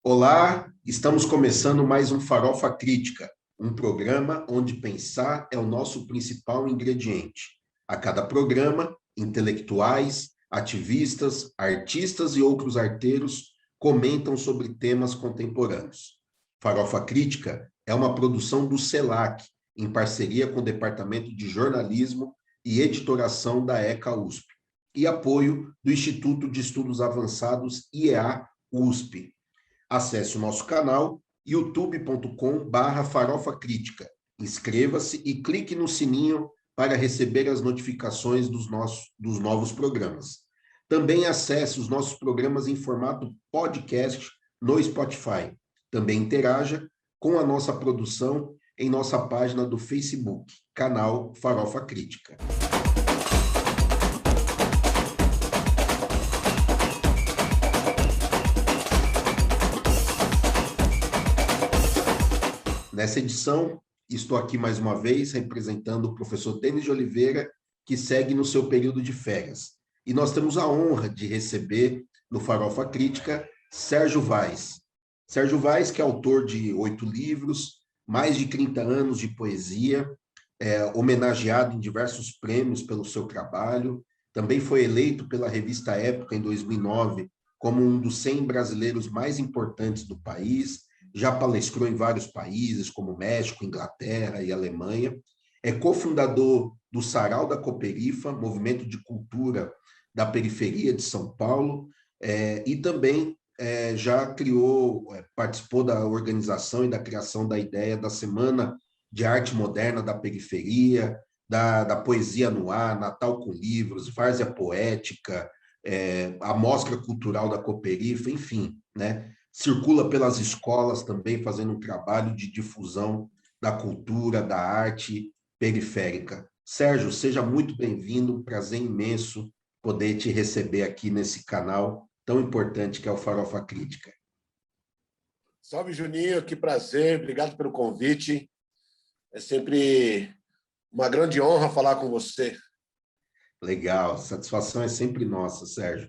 Olá, estamos começando mais um Farofa Crítica, um programa onde pensar é o nosso principal ingrediente. A cada programa, intelectuais, ativistas, artistas e outros arteiros comentam sobre temas contemporâneos. Farofa Crítica é uma produção do CELAC, em parceria com o Departamento de Jornalismo e Editoração da ECA USP, e apoio do Instituto de Estudos Avançados IEA USP. Acesse o nosso canal youtube.com/Farofa Crítica. Inscreva-se e clique no sininho para receber as notificações dos novos programas. Também acesse os nossos programas em formato podcast no Spotify. Também interaja com a nossa produção em nossa página do Facebook, canal Farofa Crítica. Nessa edição, estou aqui mais uma vez representando o professor Denis de Oliveira, que segue no seu período de férias. E nós temos a honra de receber no Farofa Crítica Sérgio Vaz. Sérgio Vaz, que é autor de 8 livros, mais de 30 anos de poesia, homenageado em diversos prêmios pelo seu trabalho, também foi eleito pela revista Época em 2009 como um dos 100 brasileiros mais importantes do país, já palestrou em vários países, como México, Inglaterra e Alemanha. É cofundador do Sarau da Cooperifa, movimento de cultura da periferia de São Paulo, e também já participou da organização e da criação da ideia da Semana de Arte Moderna da Periferia, da Poesia no Ar, Natal com Livros, Várzea Poética, a Mostra Cultural da Cooperifa, enfim, né? Circula pelas escolas também, fazendo um trabalho de difusão da cultura, da arte periférica. Sérgio, seja muito bem-vindo, um prazer imenso poder te receber aqui nesse canal tão importante que é o Farofa Crítica. Salve, Juninho, que prazer, obrigado pelo convite. É sempre uma grande honra falar com você. Legal, satisfação é sempre nossa, Sérgio.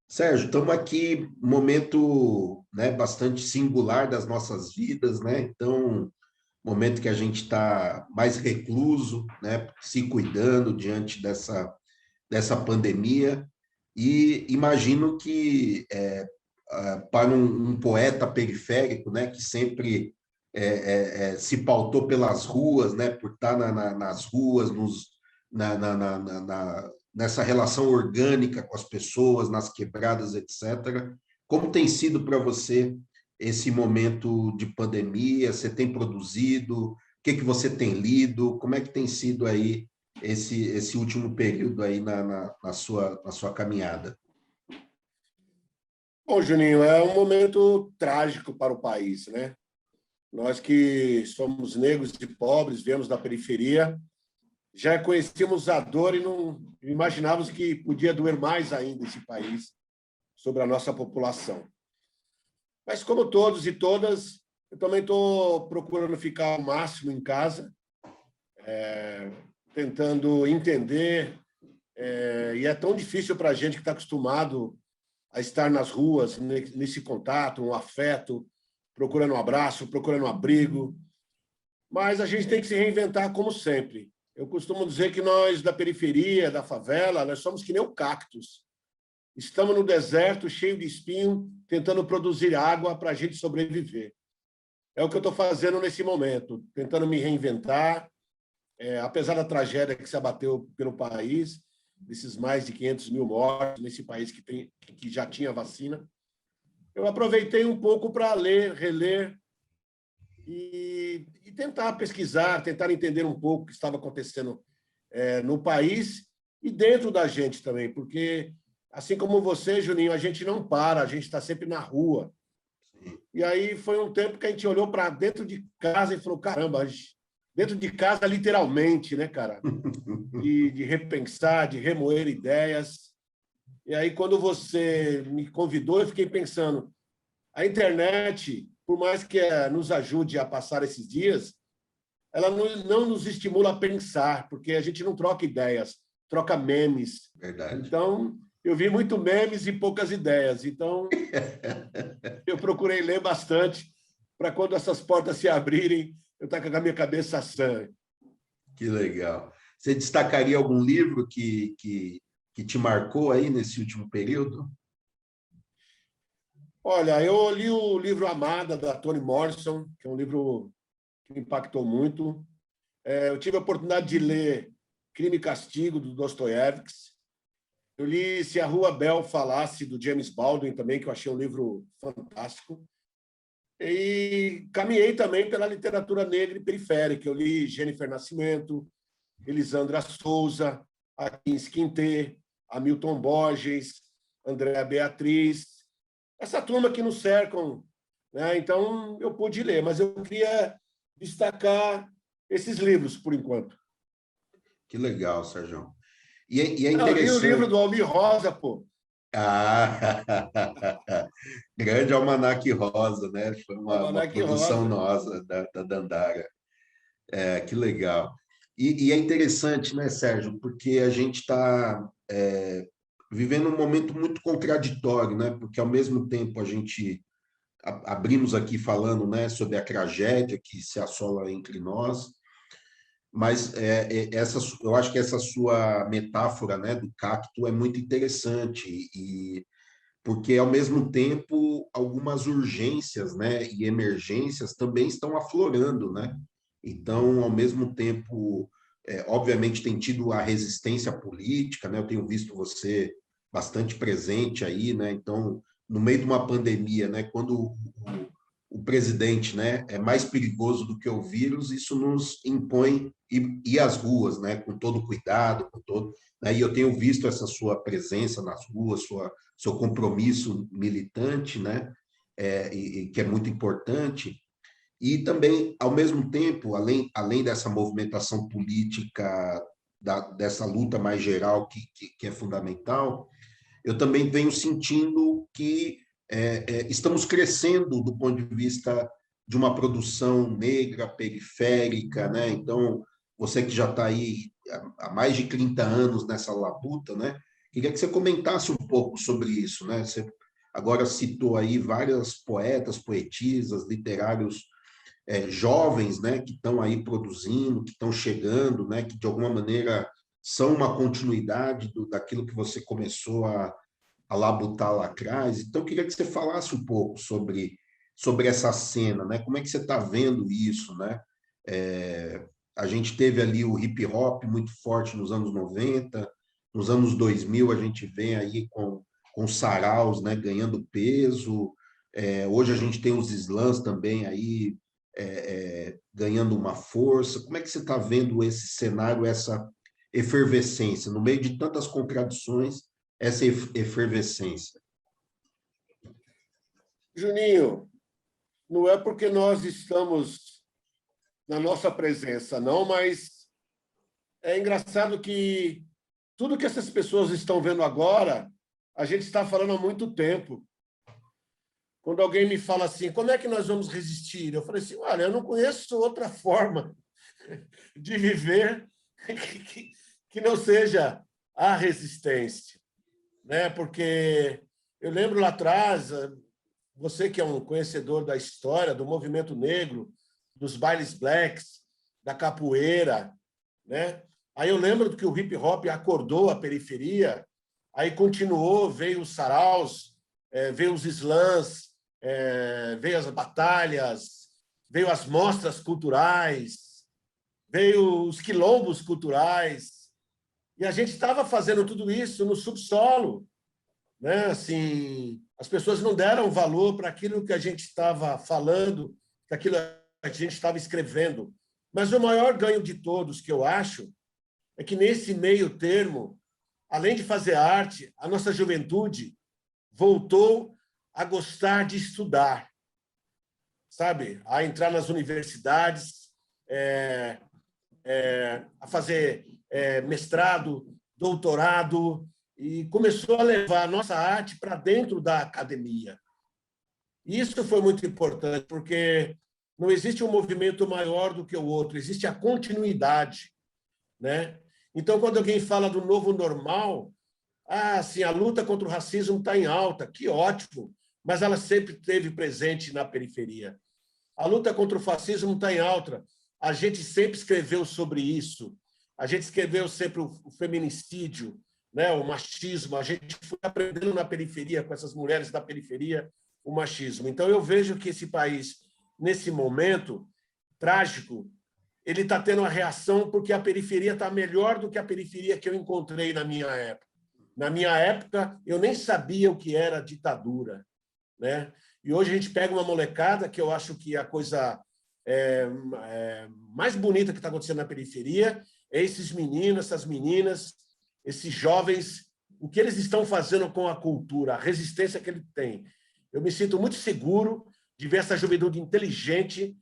Sérgio, estamos aqui num momento, né, bastante singular das nossas vidas, né? Então, momento que a gente está mais recluso, né, se cuidando diante dessa pandemia, e imagino que para um poeta periférico, né, que sempre se pautou pelas ruas, né, por estar nas ruas, nessa relação orgânica com as pessoas, nas quebradas, etc. Como tem sido para você esse momento de pandemia? Você tem produzido? O que você tem lido? Como é que tem sido aí esse último período aí na sua caminhada? Bom, Juninho, é um momento trágico para o país, né? Nós que somos negros e pobres, viemos da periferia, já conhecíamos a dor e não imaginávamos que podia doer mais ainda esse país sobre a nossa população. Mas, como todos e todas, eu também estou procurando ficar ao máximo em casa, tentando entender, e é tão difícil para a gente que está acostumado a estar nas ruas, nesse contato, um afeto, procurando um abraço, procurando um abrigo. Mas a gente tem que se reinventar como sempre. Eu costumo dizer que nós, da periferia, da favela, nós somos que nem o cactus. Estamos no deserto, cheio de espinho, tentando produzir água para a gente sobreviver. É o que eu estou fazendo nesse momento, tentando me reinventar, apesar da tragédia que se abateu pelo país, desses mais de 500 mil mortos, nesse país que já tinha vacina. Eu aproveitei um pouco para ler, reler e tentar pesquisar, tentar entender um pouco o que estava acontecendo no país e dentro da gente também, porque, assim como você, Juninho, a gente não para, a gente está sempre na rua. E aí foi um tempo que a gente olhou para dentro de casa e falou, caramba, dentro de casa literalmente, né, cara? De repensar, de remoer ideias. E aí, quando você me convidou, eu fiquei pensando, a internet, por mais que nos ajude a passar esses dias, ela não nos estimula a pensar, porque a gente não troca ideias, troca memes. Verdade. Então, eu vi muito memes e poucas ideias. Então, eu procurei ler bastante para quando essas portas se abrirem, eu estar com a minha cabeça sã. Que legal. Você destacaria algum livro que te marcou aí nesse último período? Olha, eu li o livro Amada, da Toni Morrison, que é um livro que me impactou muito. Eu tive a oportunidade de ler Crime e Castigo, do Dostoiévski. Eu li Se a Rua Bell Falasse, do James Baldwin, também, que eu achei um livro fantástico. E caminhei também pela literatura negra e periférica. Eu li Jennifer Nascimento, Elisandra Souza, Akins Quintê, Hamilton Borges, Andréa Beatriz, essa turma que nos cercam, né? Então, eu pude ler, mas eu queria destacar esses livros, por enquanto. Que legal, Sérgio. E é Eu li o livro interessante. do Almir Rosa, pô. Ah, grande Almanaque Rosa, né? Foi uma Almanac produção Rosa. nossa, da Dandara. Que legal. E é interessante, né, Sérgio? Porque a gente está vivendo um momento muito contraditório, né? Porque, ao mesmo tempo, a gente abrimos aqui falando, né, sobre a tragédia que se assola entre nós, mas eu acho que essa sua metáfora, né, do cacto é muito interessante e porque ao mesmo tempo algumas urgências, né, e emergências também estão aflorando, né? Então, ao mesmo tempo, obviamente tem tido a resistência política, né? Eu tenho visto você bastante presente aí, né? Então, no meio de uma pandemia, né, quando o presidente, né, é mais perigoso do que o vírus, isso nos impõe ir às ruas, né, com todo cuidado, com todo, né? E eu tenho visto essa sua presença nas ruas, seu compromisso militante, né? E que é muito importante. E também, ao mesmo tempo, além dessa movimentação política, dessa luta mais geral que é fundamental, eu também venho sentindo que estamos crescendo do ponto de vista de uma produção negra, periférica, né? Então, você que já está aí há mais de 30 anos nessa labuta, né? Queria que você comentasse um pouco sobre isso, né? Você agora citou aí várias poetas, poetisas, literários jovens, né, que estão aí produzindo, que estão chegando, né, que de alguma maneira são uma continuidade daquilo que você começou a labutar lá atrás. Então, eu queria que você falasse um pouco sobre essa cena, né? Como é que você está vendo isso, né? A gente teve ali o hip hop muito forte nos anos 90, nos anos 2000 a gente vem aí com saraus, né, ganhando peso. Hoje a gente tem os slams também aí ganhando uma força. Como é que você está vendo esse cenário, essa efervescência, no meio de tantas contradições, essa efervescência? Juninho, não é porque nós estamos na nossa presença, não, mas é engraçado que tudo que essas pessoas estão vendo agora, a gente está falando há muito tempo. Quando alguém me fala assim, como é que nós vamos resistir? Eu falei assim, olha, eu não conheço outra forma de viver que não seja a resistência, né? Porque eu lembro lá atrás, você que é um conhecedor da história do movimento negro, dos bailes blacks, da capoeira, né? Aí eu lembro que o hip hop acordou a periferia, aí continuou, veio os saraus, veio os slams, veio as batalhas, veio as mostras culturais, veio os quilombos culturais, e a gente estava fazendo tudo isso no subsolo, né? Assim, as pessoas não deram valor para aquilo que a gente estava falando, daquilo que a gente estava escrevendo. Mas o maior ganho de todos, que eu acho, é que nesse meio termo, além de fazer arte, a nossa juventude voltou a gostar de estudar, sabe? A entrar nas universidades, a fazer mestrado, doutorado, e começou a levar a nossa arte para dentro da academia. Isso foi muito importante, porque não existe um movimento maior do que o outro, existe a continuidade, né? Então, quando alguém fala do novo normal, Ah, sim, a luta contra o racismo está em alta, que ótimo, mas ela sempre esteve presente na periferia. A luta contra o fascismo está em alta, a gente sempre escreveu sobre isso, a gente escreveu sempre o feminicídio, né, o machismo, a gente foi aprendendo na periferia, com essas mulheres da periferia, o machismo. Então, eu vejo que esse país, nesse momento trágico, ele está tendo uma reação porque a periferia está melhor do que a periferia que eu encontrei na minha época. Na minha época, eu nem sabia o que era ditadura, né? E hoje a gente pega uma molecada que eu acho que a coisa mais bonita que está acontecendo na periferia é esses meninos, essas meninas, esses jovens, o que eles estão fazendo com a cultura, a resistência que ele tem. Eu me sinto muito seguro de ver essa juventude inteligente,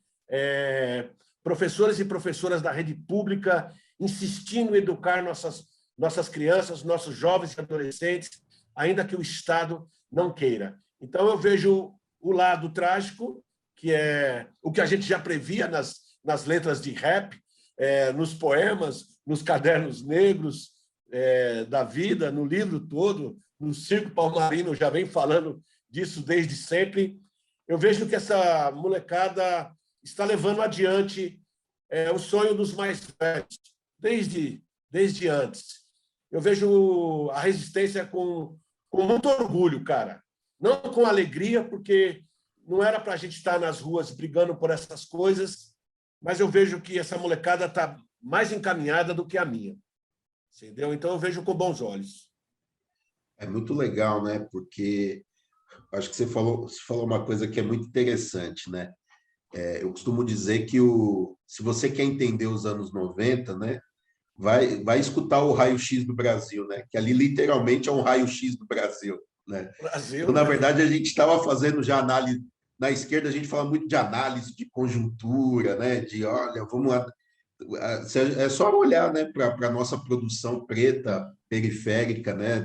professores e professoras da rede pública insistindo em educar nossas crianças, nossos jovens e adolescentes, ainda que o Estado não queira. Então, eu vejo o lado trágico, que é o que a gente já previa nas letras de rap, nos poemas, nos cadernos negros da vida, no livro todo, no Circo Palmarino, já vem falando disso desde sempre. Eu vejo que essa molecada está levando adiante o sonho dos mais velhos, desde antes. Eu vejo a resistência com muito orgulho, cara. Não com alegria, porque não era para a gente estar nas ruas brigando por essas coisas, mas eu vejo que essa molecada está mais encaminhada do que a minha. Entendeu? Então, eu vejo com bons olhos. É muito legal, né? Porque acho que você falou uma coisa que é muito interessante, né? Eu costumo dizer que se você quer entender os anos 90, né? Vai escutar o raio-x do Brasil, né? Que ali literalmente é um raio-x do Brasil, né? Então, Brasil, na né? verdade, a gente estava fazendo já análise. Na esquerda, a gente fala muito de análise de conjuntura, né? De, olha, vamos lá. É só olhar, né, para a nossa produção preta, periférica, né?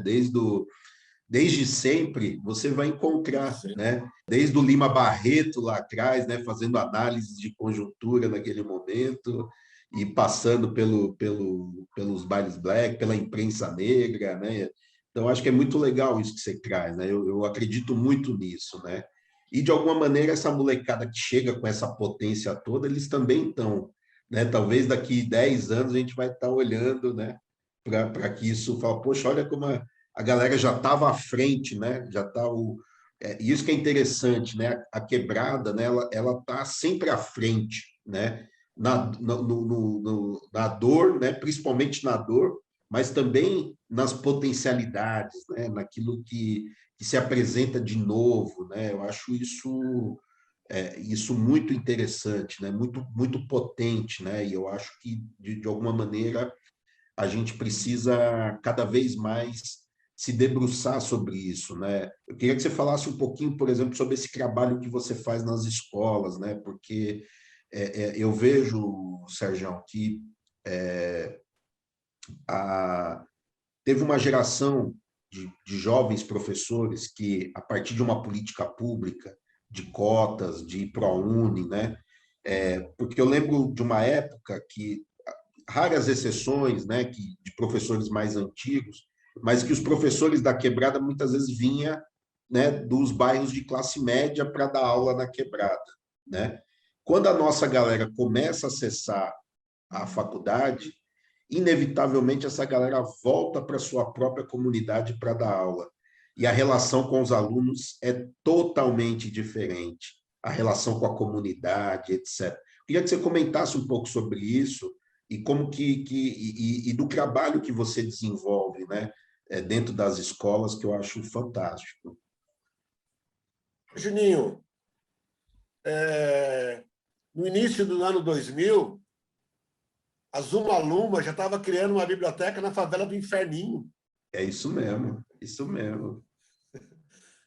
Desde sempre, você vai encontrar, né? Desde o Lima Barreto lá atrás, né? Fazendo análise de conjuntura naquele momento e passando pelos bailes black, pela imprensa negra, né? Então, acho que é muito legal isso que você traz, né? Eu acredito muito nisso, né? E, de alguma maneira, essa molecada que chega com essa potência toda, eles também estão, né? Talvez daqui 10 anos a gente vai estar olhando, né? Para que isso fala, poxa, olha como a galera já estava à frente, né? Já está isso que é interessante, né? A quebrada, né? Ela está sempre à frente, né? Na dor, né? Principalmente na dor, mas também nas potencialidades, né? Naquilo que se apresenta de novo, né? Eu acho isso muito interessante, né? Muito potente, né? E eu acho que de alguma maneira a gente precisa cada vez mais se debruçar sobre isso, né? Eu queria que você falasse um pouquinho, por exemplo, sobre esse trabalho que você faz nas escolas, né? Porque eu vejo, Sérgio, que é, a, teve uma geração de jovens professores que, a partir de uma política pública, de cotas, de ProUni, né? Porque eu lembro de uma época que raras exceções, né, de professores mais antigos, mas que os professores da quebrada muitas vezes vinha, né, dos bairros de classe média para dar aula na quebrada, né? Quando a nossa galera começa a acessar a faculdade, inevitavelmente essa galera volta para sua própria comunidade para dar aula. E a relação com os alunos é totalmente diferente. A relação com a comunidade, etc. Queria que você comentasse um pouco sobre isso e como e do trabalho que você desenvolve, né, dentro das escolas, que eu acho fantástico. Juninho, no início do ano 2000, a Zuma Luma já estava criando uma biblioteca na favela do Inferninho. É isso mesmo, isso mesmo.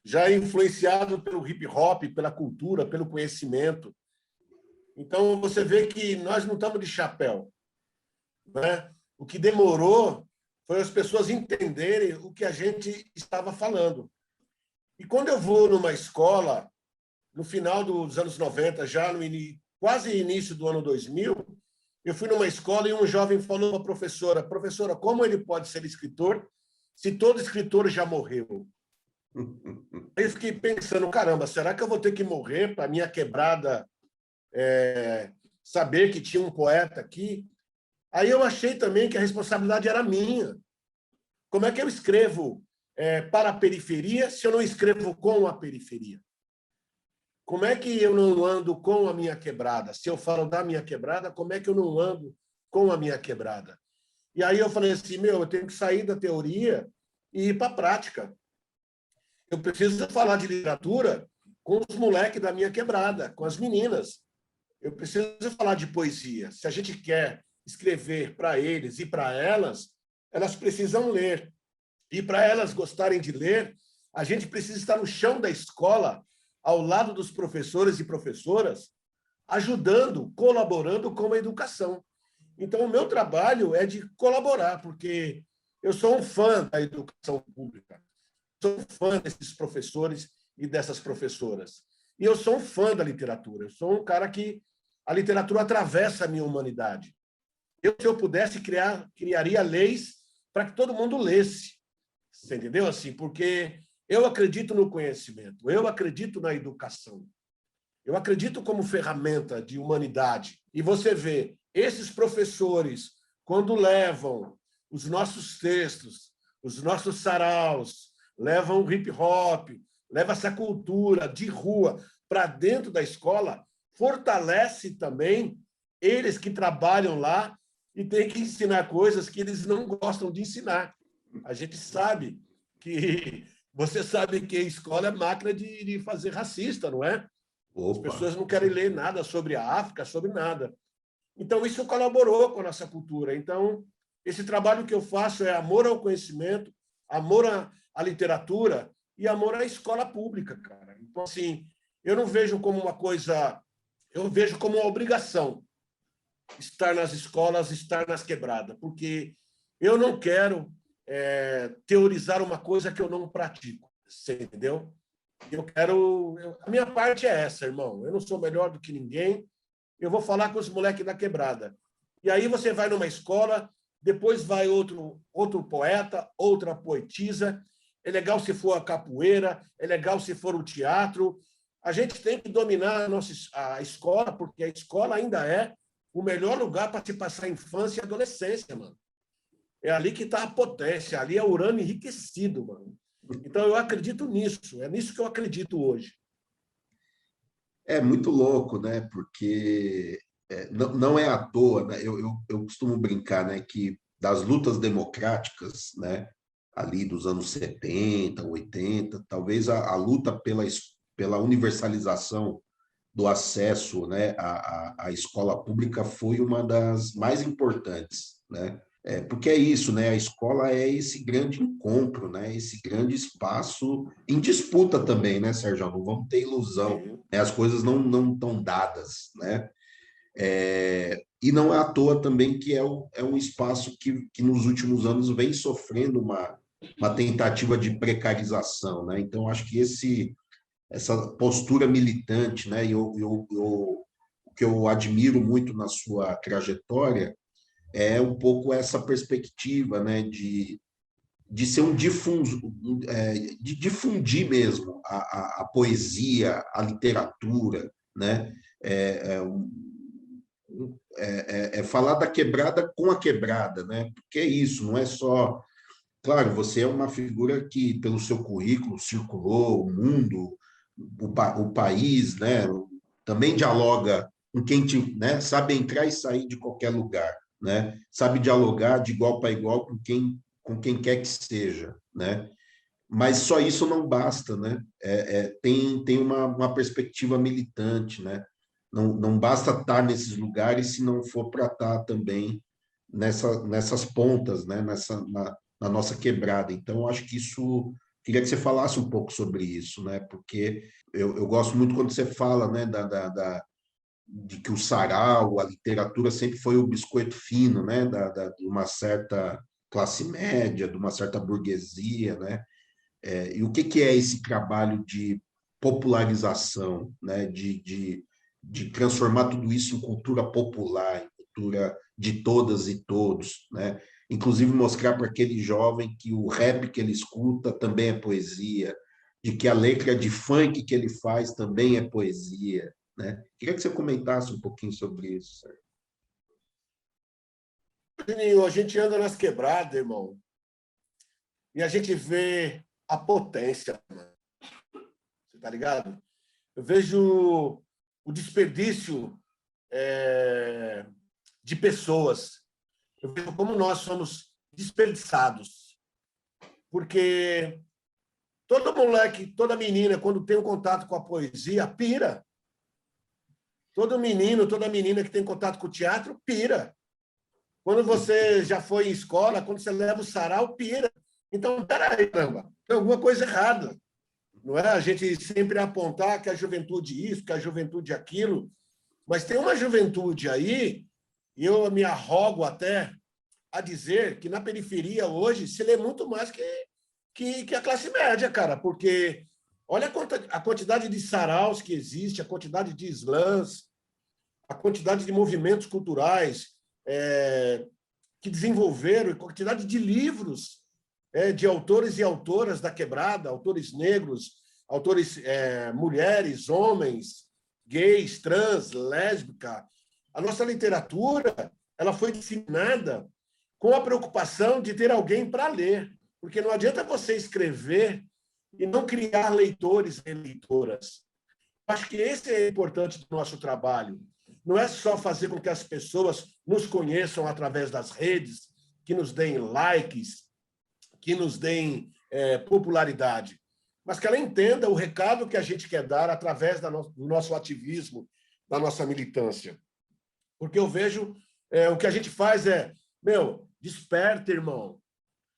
Já influenciado pelo hip hop, pela cultura, pelo conhecimento. Então, você vê que nós não estamos de chapéu, né? O que demorou foi as pessoas entenderem o que a gente estava falando. E quando eu vou numa escola, no final dos anos 90, já quase início do ano 2000, eu fui numa escola e um jovem falou para a professora, como ele pode ser escritor se todo escritor já morreu? Aí eu fiquei pensando, caramba, será que eu vou ter que morrer para minha quebrada saber que tinha um poeta aqui? Aí eu achei também que a responsabilidade era minha. Como é que eu escrevo para a periferia se eu não escrevo com a periferia? Como é que eu não ando com a minha quebrada? Se eu falo da minha quebrada, como é que eu não ando com a minha quebrada? E aí eu falei assim, eu tenho que sair da teoria e ir para a prática. Eu preciso falar de literatura com os moleques da minha quebrada, com as meninas. Eu preciso falar de poesia. Se a gente quer escrever para eles e para elas, elas precisam ler. E para elas gostarem de ler, a gente precisa estar no chão da escola, ao lado dos professores e professoras, ajudando, colaborando com a educação. Então, o meu trabalho é de colaborar, porque eu sou um fã da educação pública, sou um fã desses professores e dessas professoras. E eu sou um fã da literatura, eu sou um cara que a literatura atravessa a minha humanidade. Se eu pudesse, criaria leis para que todo mundo lesse. Você entendeu? Assim, porque eu acredito no conhecimento, eu acredito na educação, eu acredito como ferramenta de humanidade. E você vê, esses professores, quando levam os nossos textos, os nossos saraus, levam o hip-hop, levam essa cultura de rua para dentro da escola, fortalece também eles que trabalham lá e têm que ensinar coisas que eles não gostam de ensinar. A gente sabe que... Você sabe que a escola é máquina de fazer racista, não é? Opa. As pessoas não querem ler nada sobre a África, sobre nada. Então, isso colaborou com a nossa cultura. Então, esse trabalho que eu faço é amor ao conhecimento, amor à literatura e amor à escola pública, cara. Então, assim, eu não vejo como uma coisa... Eu vejo como uma obrigação estar nas escolas, estar nas quebradas, porque eu não quero teorizar uma coisa que eu não pratico, você entendeu? A minha parte é essa, irmão. Eu não sou melhor do que ninguém. Eu vou falar com os moleques da quebrada. E aí você vai numa escola, depois vai outro poeta, outra poetisa. É legal se for a capoeira, é legal se for o teatro. A gente tem que dominar a escola, porque a escola ainda é o melhor lugar para se passar a infância e a adolescência, mano. É ali que está a potência, ali é o urânio enriquecido, mano. Então, eu acredito nisso, é nisso que eu acredito hoje. É muito louco, né? Porque não é à toa, né? Eu costumo brincar, né, que das lutas democráticas, né, ali dos anos 70, 80, talvez a luta pela universalização do acesso, né, à escola pública foi uma das mais importantes, né? Porque é isso, né? A escola é esse grande encontro, né? Esse grande espaço em disputa também, né, Sérgio? Não vamos ter ilusão, Sim. né? As coisas não estão dadas, né? E não é à toa também que é um espaço que nos últimos anos vem sofrendo uma tentativa de precarização, né? Então, acho que essa postura militante, né? O que eu admiro muito na sua trajetória é um pouco essa perspectiva, né? De ser de difundir mesmo a poesia, a literatura, né? É, falar da quebrada com a quebrada, né? Porque é isso, não é só... Claro, você é uma figura que, pelo seu currículo, circulou o mundo, o país, né? Também dialoga com quem né? Sabe entrar e sair de qualquer lugar, né? Sabe dialogar de igual para igual com quem quer que seja, né? Mas só isso não basta, né? Tem uma perspectiva militante, né? Não basta estar nesses lugares se não for para estar também nessas pontas, né? Na nossa quebrada. Então, acho que isso... Queria que você falasse um pouco sobre isso, né? Porque eu gosto muito quando você fala, né? De que o sarau, a literatura sempre foi o biscoito fino, né? De uma certa classe média, de uma certa burguesia, né? E o que é esse trabalho de popularização, né? De transformar tudo isso em cultura popular, em cultura de todas e todos, né? inclusive mostrar para aquele jovem que o rap que ele escuta também é poesia, de que a letra de funk que ele faz também é poesia, né? Queria que você comentasse um pouquinho sobre isso, Sérgio. Juninho, a gente anda nas quebradas, irmão, e a gente vê a potência, mano. Você tá ligado? Eu vejo o desperdício de pessoas. Eu vejo como nós somos desperdiçados. Porque todo moleque, toda menina, quando tem um contato com a poesia, pira. Todo menino, toda menina que tem contato com o teatro, pira. Quando você já foi em escola, quando você leva o sarau, pira. Então, peraí, caramba, tem alguma coisa errada. Não é a gente sempre apontar que a juventude isso, que a juventude aquilo, mas tem uma juventude aí, e eu me arrogo até a dizer que na periferia hoje se lê muito mais que a classe média, cara, porque olha a quantidade de saraus que existe, a quantidade de slams, a quantidade de movimentos culturais que desenvolveram, a quantidade de livros de autores e autoras da quebrada, autores negros, autores mulheres, homens, gays, trans, lésbica. A nossa literatura ela foi disseminada com a preocupação de ter alguém para ler, porque não adianta você escrever e não criar leitores e leitoras. Acho que esse é importante do nosso trabalho. Não é só fazer com que as pessoas nos conheçam através das redes, que nos deem likes, que nos deem popularidade, mas que ela entenda o recado que a gente quer dar através do nosso ativismo, da nossa militância. Porque eu vejo o que a gente faz desperta, irmão.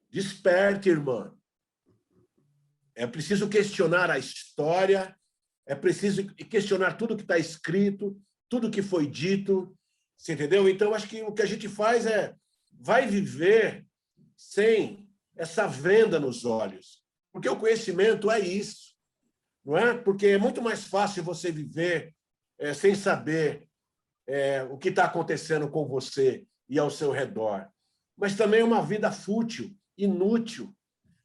Desperta, irmã. É preciso questionar a história, é preciso questionar tudo que está escrito, tudo que foi dito, você entendeu? Então, acho que o que a gente faz vai viver sem essa venda nos olhos. Porque o conhecimento é isso, não é? Porque é muito mais fácil você viver sem saber o que está acontecendo com você e ao seu redor. Mas também uma vida fútil, inútil,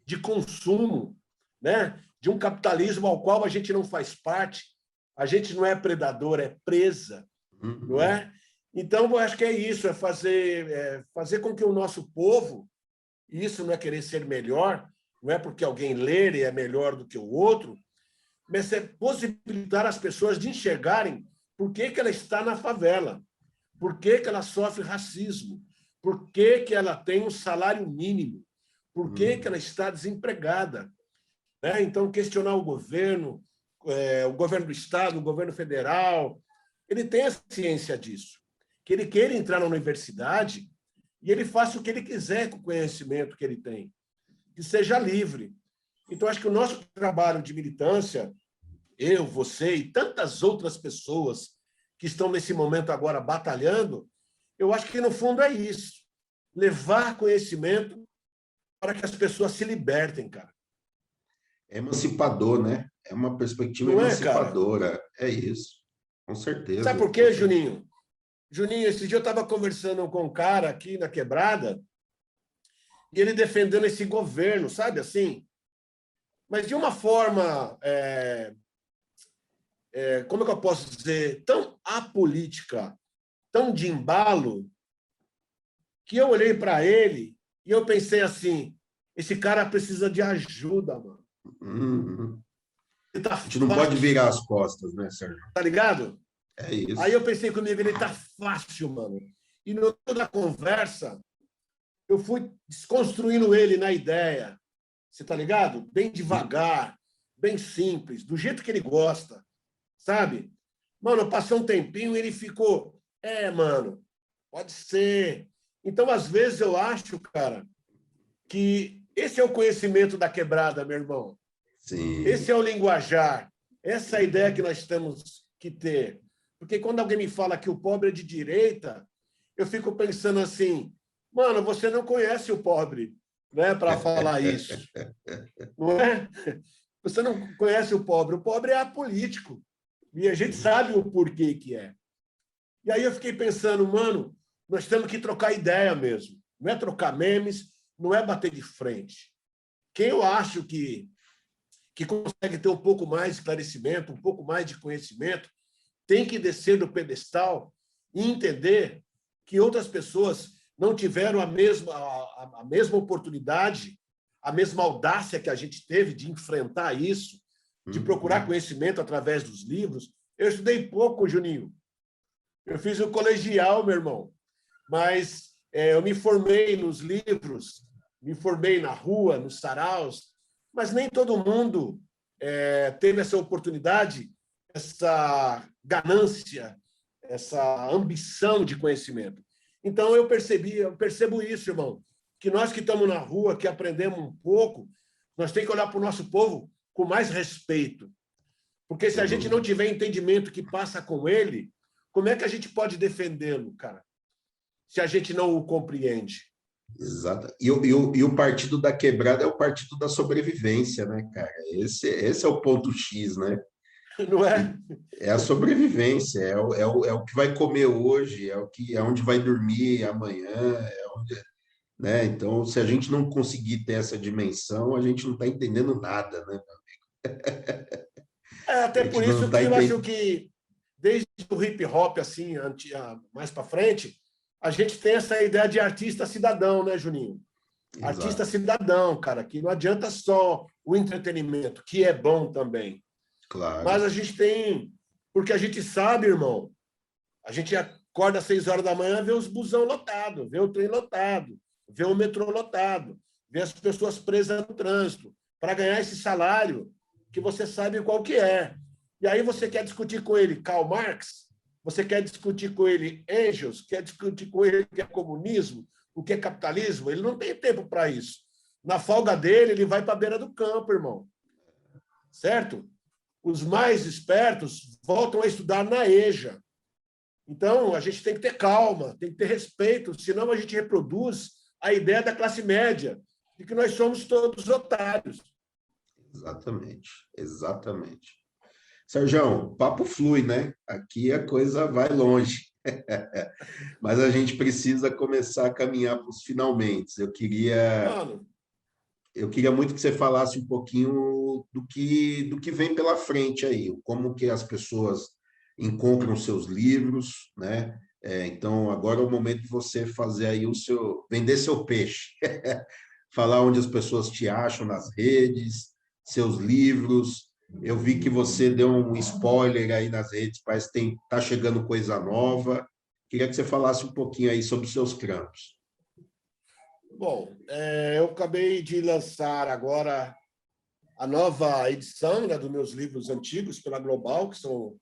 de consumo, né? De um capitalismo ao qual a gente não faz parte. A gente não é predador, é presa, não é? Então, eu acho que é isso, é fazer com que o nosso povo, e isso não é querer ser melhor, não é porque alguém ler e é melhor do que o outro, mas é possibilitar as pessoas de enxergarem por que ela está na favela, por que ela sofre racismo, por que ela tem um salário mínimo, por que ela está desempregada. Né? Então, questionar o governo do Estado, o governo federal, ele tem a ciência disso, que ele queira entrar na universidade e ele faça o que ele quiser com o conhecimento que ele tem, que seja livre. Então, acho que o nosso trabalho de militância, eu, você e tantas outras pessoas que estão nesse momento agora batalhando, eu acho que, no fundo, é isso. Levar conhecimento para que as pessoas se libertem, cara. É emancipador, né? É uma perspectiva Não emancipadora. Cara? É isso, com certeza. Sabe por quê, Juninho? Juninho, esse dia eu estava conversando com um cara aqui na Quebrada e ele defendendo esse governo, sabe assim? Mas de uma forma, como é que eu posso dizer, tão apolítica, tão de embalo, que eu olhei para ele e eu pensei assim, esse cara precisa de ajuda, mano. A gente não pode virar as costas, né, Sérgio? Tá ligado? É isso. Aí eu pensei comigo, ele tá fácil, mano. E no meio da conversa, eu fui desconstruindo ele na ideia. Você tá ligado? Bem devagar, bem simples, do jeito que ele gosta, sabe? Mano, passou um tempinho e ele ficou, mano, pode ser. Então, às vezes, eu acho, cara, que esse é o conhecimento da quebrada, meu irmão. Sim. Esse é o linguajar. Essa é a ideia que nós temos que ter. Porque quando alguém me fala que o pobre é de direita, eu fico pensando assim, mano, você não conhece o pobre, né, para falar isso. Não é? Você não conhece o pobre é apolítico. E a gente sabe o porquê que é. E aí eu fiquei pensando, mano, nós temos que trocar ideia mesmo. não é trocar memes, não é bater de frente. Quem eu acho que consegue ter um pouco mais de esclarecimento, um pouco mais de conhecimento, tem que descer do pedestal e entender que outras pessoas não tiveram a mesma oportunidade, a mesma audácia que a gente teve de enfrentar isso, de procurar conhecimento através dos livros. Eu estudei pouco, Juninho. Eu fiz o colegial, meu irmão, mas eu me formei nos livros, me formei na rua, nos saraus, mas nem todo mundo teve essa oportunidade, essa ganância, essa ambição de conhecimento. Então, eu percebo isso, irmão, que nós que estamos na rua, que aprendemos um pouco, nós temos que olhar para o nosso povo com mais respeito. Porque se a gente não tiver entendimento que passa com ele, como é que a gente pode defendê-lo, cara? Se a gente não o compreende. Exato. E o partido da quebrada é o partido da sobrevivência, né, cara? Esse é o ponto X, né? Não é? É a sobrevivência, é o que vai comer hoje, é onde vai dormir amanhã, né? Então, se a gente não conseguir ter essa dimensão, a gente não está entendendo nada, né? A Até gente por não isso está que eu acho entendendo. que, desde o hip hop, assim, mais para frente, a gente tem essa ideia de artista cidadão, né, Juninho? Artista Exato, cidadão, cara, que não adianta só o entretenimento, que é bom também. Mas claro. a gente tem, porque a gente sabe, irmão, a gente acorda às 6 horas da manhã, vê os busão lotado, vê o trem lotado, vê o metrô lotado, vê as pessoas presas no trânsito, para ganhar esse salário que você sabe qual que é. E aí você quer discutir com ele Karl Marx, você quer discutir com ele Engels, quer discutir com ele o que é comunismo, o que é capitalismo, ele não tem tempo para isso. Na folga dele, ele vai para a beira do campo, irmão. Certo? Os mais espertos voltam a estudar na EJA. Então, a gente tem que ter calma, tem que ter respeito, senão a gente reproduz a ideia da classe média, de que nós somos todos otários. Exatamente, exatamente. Sérgio, papo flui, né? Aqui a coisa vai longe. Mas a gente precisa começar a caminhar para os finalmente. Mano, Eu queria muito que você falasse um pouquinho do que vem pela frente aí, como que as pessoas encontram seus livros, né? Então, agora é o momento de você fazer aí vender seu peixe, falar onde as pessoas te acham nas redes, seus livros. Eu vi que você deu um spoiler aí nas redes, parece que tá chegando coisa nova. Queria que você falasse um pouquinho aí sobre os seus trampos. bom, eu acabei de lançar agora a nova edição, né, dos meus livros antigos pela Global, que são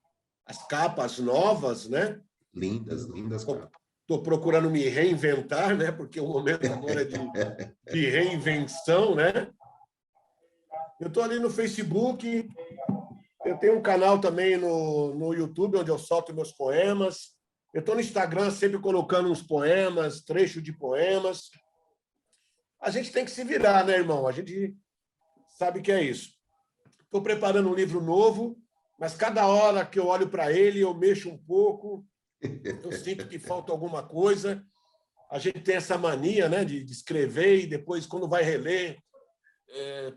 as capas novas, né? Lindas, lindas capas. Estou procurando me reinventar, né? Porque o momento agora é de reinvenção, né? Eu estou ali no Facebook, eu tenho um canal também no YouTube, onde eu solto meus poemas. Eu estou no Instagram sempre colocando uns poemas, trechos de poemas. A gente tem que se virar, né, irmão? A gente sabe que é isso. Estou preparando um livro novo, mas cada hora que eu olho para ele, eu mexo um pouco, eu sinto que falta alguma coisa. A gente tem essa mania, né, de escrever e depois, quando vai reler,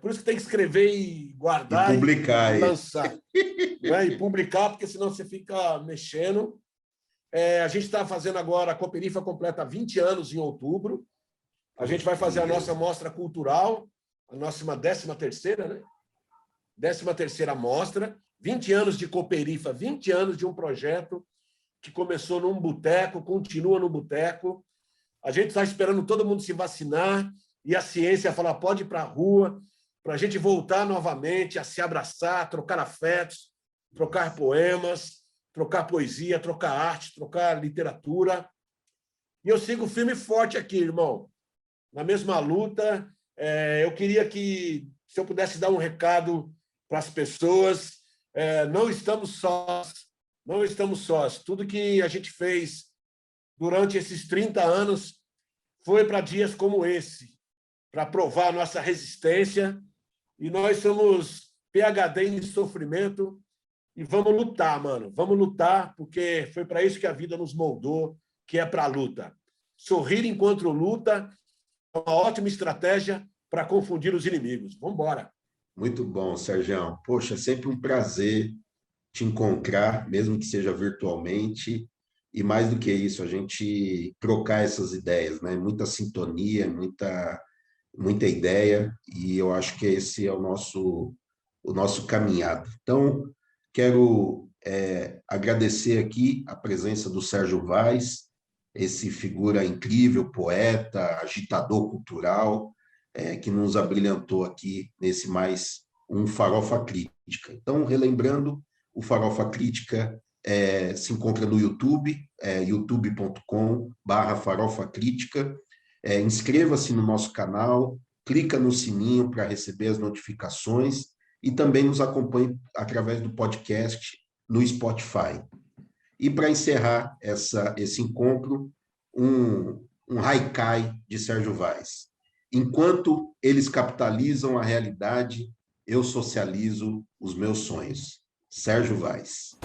por isso que tem que escrever e E guardar publicar e aí. lançar, né? E publicar, porque senão você fica mexendo. A gente está fazendo agora, a Cooperifa completa 20 anos em outubro. A gente vai fazer a nossa mostra cultural, a nossa 13ª, né? 13ª mostra, 20 anos de Cooperifa, 20 anos de um projeto que começou num boteco, continua no boteco. A gente está esperando todo mundo se vacinar e a ciência falar, pode ir para a rua, para a gente voltar novamente a se abraçar, trocar afetos, trocar poemas, trocar poesia, trocar arte, trocar literatura. E eu sigo firme e forte aqui, irmão. Na mesma luta, eu queria que, se eu pudesse dar um recado para as pessoas, não estamos sós, não estamos sós. Tudo que a gente fez durante esses 30 anos foi para dias como esse, para provar a nossa resistência, e nós somos PhD em sofrimento, e vamos lutar, mano. Vamos lutar, porque foi para isso que a vida nos moldou, que é para a luta. sorrir enquanto luta é uma ótima estratégia para confundir os inimigos. Vamos embora. Muito bom, Sergião. Poxa, é sempre um prazer te encontrar, mesmo que seja virtualmente, e mais do que isso, a gente trocar essas ideias, né? Muita sintonia, muita ideia, e eu acho que esse é o nosso caminhado. Então, quero agradecer aqui a presença do Sérgio Vaz, esse figura incrível, poeta, agitador cultural, que nos abrilhantou aqui nesse mais um Farofa Crítica. Então, relembrando, o Farofa Crítica se encontra no YouTube, youtube.com/Farofa Crítica. Inscreva-se no nosso canal, clica no sininho para receber as notificações e também nos acompanhe através do podcast no Spotify. E para encerrar esse encontro, um haikai de Sérgio Vaz. Enquanto eles capitalizam a realidade, eu socializo os meus sonhos. Sérgio Vaz.